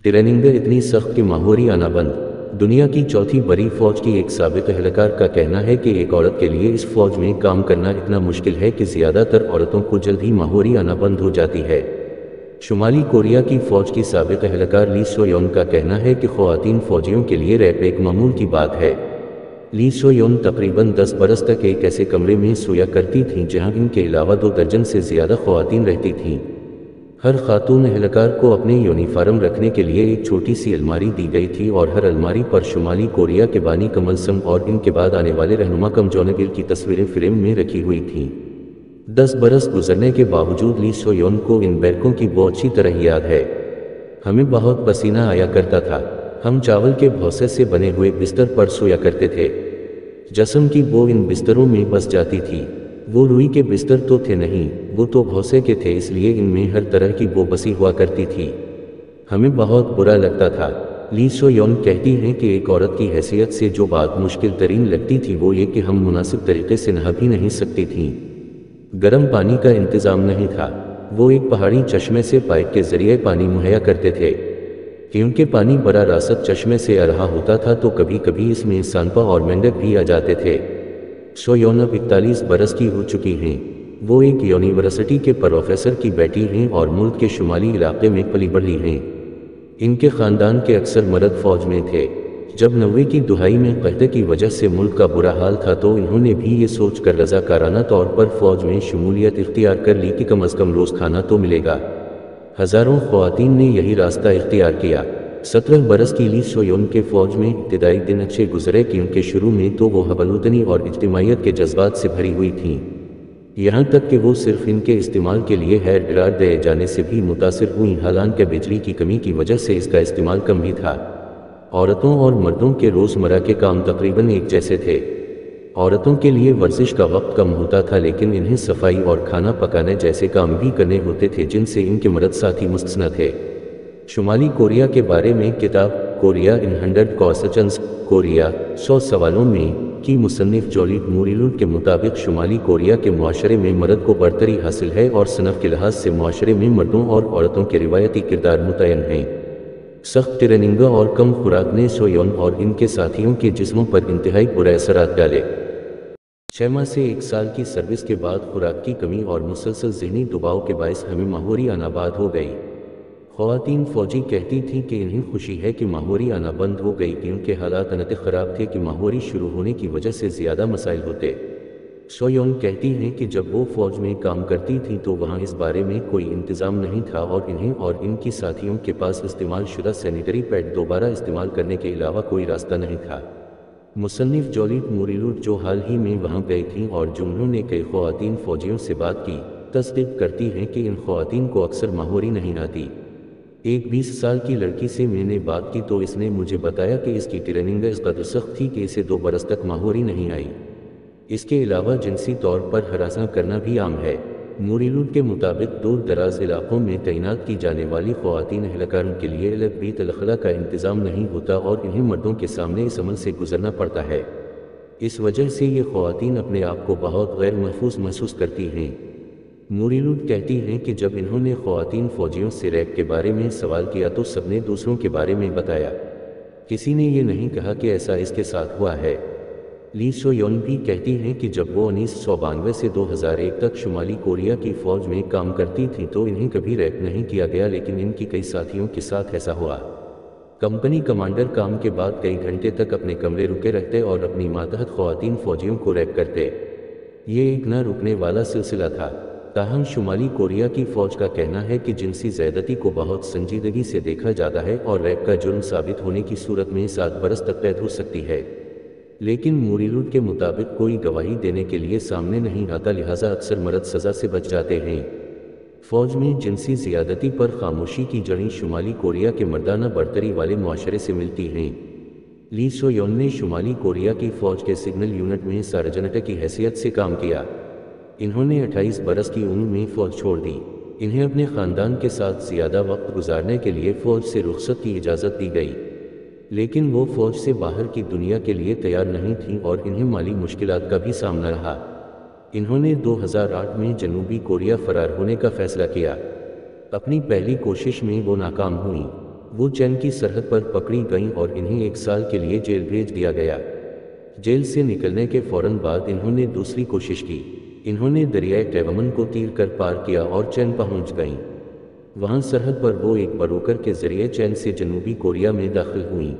Training इतनी सख्त कि माहौरी आना बंद। दुनिया की चौथी बड़ी फौज की एक साबिक एहलकार का कहना है कि एक औरत के लिए इस फौज में काम करना इतना मुश्किल है कि ज़्यादातर औरतों को जल्द ही माहौरी आना बंद हो जाती है। शुमाली कोरिया की फौज की साबिक एहलकार ली सोयोन का कहना है कि ख़वातीन फौजियों के लिए रैप एक मामूल की बात है। ली सोयोन तकरीबन 10 बरस तक एक ऐसे कमरे में सोया करती थीं जहां इनके अलावा 2 दर्जन से ज़्यादा ख़वातीन रहती थीं। हर खातून एहलकार को अपने यूनिफॉर्म रखने के लिए एक छोटी सी अलमारी दी गई थी और हर अलमारी पर शुमाली कोरिया के बानी कम अल सम और इनके बाद आने वाले रहनुमा कम जॉन इल की तस्वीरें फ्रेम में रखी हुई थीं। 10 बरस गुजरने के बावजूद ली सोयोन को इन बैरकों की बहुत अच्छी तरह याद है। हमें बहुत पसीना आया करता था। हम चावल के भौसे से बने हुए बिस्तर पर सोया करते थे। जिस्म की बो इन बिस्तरों में बस जाती थी। वो रुई के बिस्तर तो थे नहीं, वो तो भौसे के थे, इसलिए इनमें हर तरह की बो बसी हुआ करती थी। हमें बहुत बुरा लगता था। ली सोयोन कहती हैं कि एक औरत की हैसियत से जो बात मुश्किल तरीन लगती थी वो ये कि हम मुनासिब तरीके से नहा भी नहीं सकती थीं। गर्म पानी का इंतज़ाम नहीं था। वो एक पहाड़ी चश्मे से पाइप के ज़रिए पानी मुहैया करते थे। क्योंकि पानी बड़ा रासत चश्मे से आ रहा होता था तो कभी कभी इसमें सांपा और मेंढक भी आ जाते थे। सोयोन अब 41 बरस की हो चुकी हैं। वो एक यूनिवर्सिटी के प्रोफेसर की बेटी हैं और मुल्क के शुमाली इलाके में पली बढ़ी हैं। इनके ख़ानदान के अक्सर मर्द फ़ौज में थे। जब 90 की दुहाई में क़हत की वजह से मुल्क का बुरा हाल था तो इन्होंने भी ये सोच कर रज़ाकाराना तौर पर फ़ौज में शमूलियत इख्तियार कर ली कि कम अज़ कम रोज़ खाना तो मिलेगा। हज़ारों ख़वातीन ने यही रास्ता इख्तियार किया। 17 बरस की ली सोयोन के फ़ौज में इब्तिदाई दिन अच्छे गुजरे क्योंकि शुरू में तो वो हबलूतनी और इज्तिमाइयत के जज्बात से भरी हुई थीं। यहाँ तक कि वो सिर्फ इनके इस्तेमाल के लिए हेयर ड्रायर दिए जाने से भी मुतासिर हुई, हालांकि बिजली की कमी की वजह से इसका इस्तेमाल कम ही था। औरतों और मर्दों के रोज़मर्रा के काम तकरीबन एक जैसे थे। औरतों के लिए वर्जिश का वक्त कम होता था लेकिन इन्हें सफाई और खाना पकाने जैसे काम भी करने होते थे जिनसे इनके मर्द साथी मुस्तस्ना थे। शुमाली कोरिया के बारे में किताब कोरिया इन 100 क्वेश्चंस कोरिया 100 सवालों में की मुसन्निफ जोलिट मूरिलुड के मुताबिक शुमाली कोरिया के मुआशरे में मर्द को बरतरी हासिल है और सनफ के लिहाज से मुआशरे में मर्दों और औरतों के रिवायती किरदार मुतयन हैं। सख्त ट्रेनिंग और कम खुराक ने सोयोन और इनके साथियों के जिस्मों पर इंतहाई बुरे असरात डाले। 6 माह से 1 साल की सर्विस के बाद खुराक की कमी और मुसलसल ज़हनी दबाव के बायस हमें माहौरी आना बाद हो गई। ख़वातीन फ़ौजी कहती थीं कि इन्हें खुशी है कि माहौरी आना बंद हो गई क्योंकि हालात अनत ख़राब थे कि माहौरी शुरू होने की वजह से ज़्यादा मसाइल होते। सोयोन कहती हैं कि जब वो फ़ौज में काम करती थीं तो वहाँ इस बारे में कोई इंतज़ाम नहीं था और इन्हें और इनकी साथियों के पास इस्तेमाल शुदा सैनिटरी पैड दोबारा इस्तेमाल करने के अलावा कोई रास्ता नहीं था। मुसन्निफ जोलिट मूरिलुड जो हाल ही में वहाँ गई थीं और जिन्होंने कई ख़वातीन फ़ौजियों से बात की, तस्दीक करती हैं कि इन ख़वातीन को अक्सर माहौरी नहीं आती। एक 20 साल की लड़की से मैंने बात की तो इसने मुझे बताया कि इसकी ट्रेनिंग इस कदर सख्त थी कि इसे 2 बरस तक माहौरी नहीं आई। इसके अलावा जिनसी तौर पर हरासा करना भी आम है। मूरिलुड के मुताबिक दूर दराज इलाकों में तैनात की जाने वाली ख़वातीन एहलकारों के लिए अलग भी तलखला का इंतज़ाम नहीं होता और इन्हें मर्दों के सामने इस अमल से गुजरना पड़ता है। इस वजह से ये ख़वातीन अपने आप को बहुत गैर महफूज महसूस करती हैं। मूरिलुड कहती हैं कि जब इन्होंने ख़वातीन फ़ौजियों से रैप के बारे में सवाल किया तो सबने दूसरों के बारे में बताया। किसी ने ये नहीं कहा कि ऐसा इसके साथ हुआ है। ली सोयोन भी कहती हैं कि जब वो 1992 से 2001 तक शुमाली कोरिया की फ़ौज में काम करती थीं तो इन्हें कभी रैप नहीं किया गया लेकिन इनकी कई साथियों के साथ ऐसा हुआ। कंपनी कमांडर काम के बाद कई घंटे तक अपने कमरे रुके रहते और अपनी मातहत ख़वातीन फ़ौजियों को रैप करते। ये एक न रुकने वाला सिलसिला था। ताहम शुमाली कोरिया की फ़ौज का कहना है कि जिनसी ज़्यादती को बहुत संजीदगी से देखा जाता है और रैप का जुर्म साबित होने की सूरत में 7 बरस तक कैद हो सकती है। लेकिन मूरिलुड के मुताबिक कोई गवाही देने के लिए सामने नहीं आता, लिहाजा अक्सर मर्द सज़ा से बच जाते हैं। फ़ौज में जिनसी ज़्यादती पर खामोशी की जड़ें शुमाली कोरिया के मर्दाना बरतरी वाले मुआशरे से मिलती हैं। ली सोयोन ने शुमाली कोरिया की फ़ौज के सिग्नल यूनिट में सार्जेंट की हैसियत से काम किया। इन्होंने 28 बरस की उम्र में फ़ौज छोड़ दी। इन्हें अपने ख़ानदान के साथ ज़्यादा वक्त गुजारने के लिए फ़ौज से रुख़सत की इजाज़त दी गई, लेकिन वो फ़ौज से बाहर की दुनिया के लिए तैयार नहीं थीं और इन्हें माली मुश्किलात का भी सामना रहा। इन्होंने 2008 में जनूबी कोरिया फ़रार होने का फ़ैसला किया। अपनी पहली कोशिश में वो नाकाम हुई। وہ चीन की सरहद पर पकड़ी गईं और इन्हें 1 साल के लिए जेल भेज दिया गया। जेल से निकलने के फौरन बाद इन्होंने दूसरी कोशिश की। इन्होंने दरियाए टैवमन को तीर कर पार किया और चीन पहुंच गईं। वहां सरहद पर वो एक ब्रोकर के जरिए चीन से जनूबी कोरिया में दाखिल हुईं।